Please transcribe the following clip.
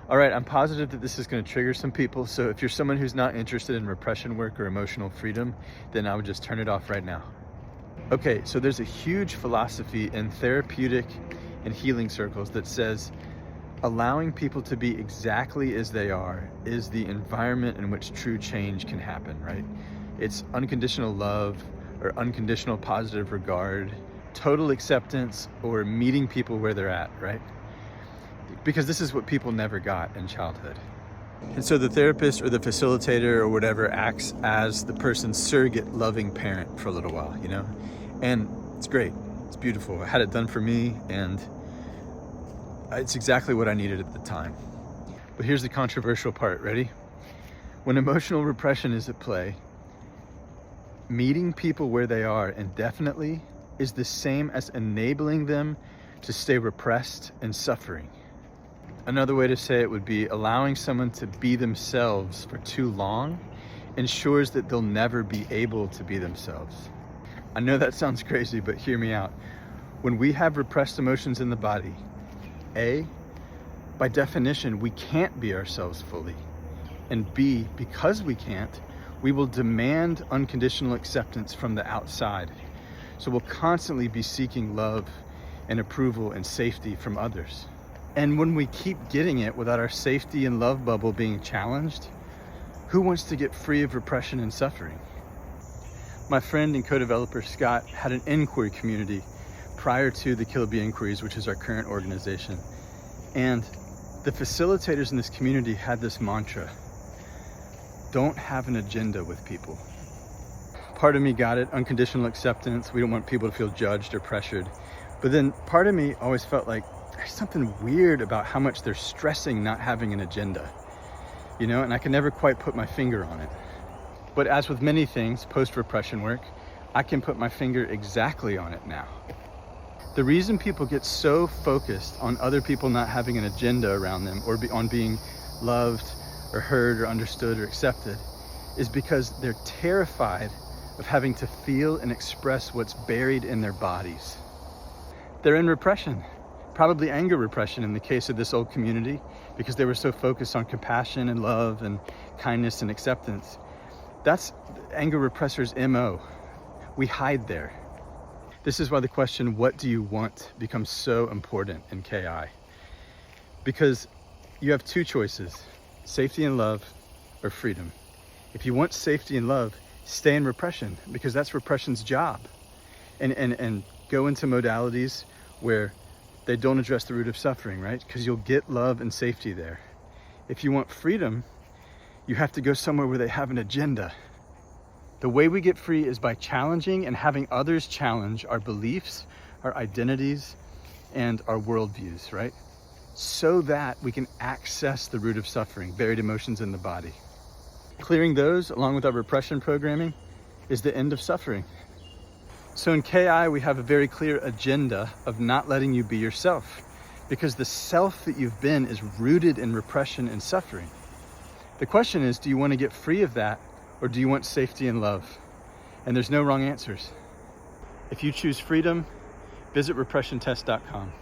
All right, I'm positive that this is going to trigger some people. So if you're someone who's not interested in repression work or emotional freedom, then I would just turn it off right now. Okay, so there's a huge philosophy in therapeutic and healing circles that says allowing people to be exactly as they are is the environment in which true change can happen, right? It's unconditional love or unconditional positive regard, total acceptance, or meeting people where they're at, right? Because this is what people never got in childhood. And so the therapist or the facilitator or whatever acts as the person's surrogate loving parent for a little while, you know? And it's great, it's beautiful. I had it done for me, and it's exactly what I needed at the time. But here's the controversial part, ready? When emotional repression is at play, meeting people where they are indefinitely is the same as enabling them to stay repressed and suffering. Another way to say it would be allowing someone to be themselves for too long ensures that they'll never be able to be themselves. I know that sounds crazy, but hear me out. When we have repressed emotions in the body, A, by definition, we can't be ourselves fully. And B, because we can't, we will demand unconditional acceptance from the outside. So we'll constantly be seeking love and approval and safety from others. And when we keep getting it without our safety and love bubble being challenged, who wants to get free of repression and suffering? My friend and co-developer Scott had an inquiry community prior to the Kill Be Inquiries, which is our current organization. And the facilitators in this community had this mantra: don't have an agenda with people. Part of me got it, unconditional acceptance. We don't want people to feel judged or pressured. But then part of me always felt like there's something weird about how much they're stressing not having an agenda, you know, and I can never quite put my finger on it. But as with many things, post-repression work, I can put my finger exactly on it now. The reason people get so focused on other people not having an agenda around them or on being loved or heard or understood or accepted is because they're terrified of having to feel and express what's buried in their bodies. They're in repression, probably anger repression in the case of this old community, because they were so focused on compassion and love and kindness and acceptance. That's anger repressors' MO. We hide there. This is why the question, what do you want, becomes so important in KI. Because you have two choices: safety and love, or freedom. If you want safety and love, stay in repression, because that's repression's job. And go into modalities where they don't address the root of suffering, right? Because you'll get love and safety there. If you want freedom, you have to go somewhere where they have an agenda. The way we get free is by challenging and having others challenge our beliefs, our identities, and our worldviews, right? So that we can access the root of suffering, buried emotions in the body. Clearing those, along with our repression programming, is the end of suffering. So in KI, we have a very clear agenda of not letting you be yourself, because the self that you've been is rooted in repression and suffering. The question is, do you want to get free of that, or do you want safety and love? And there's no wrong answers. If you choose freedom, visit repressiontest.com.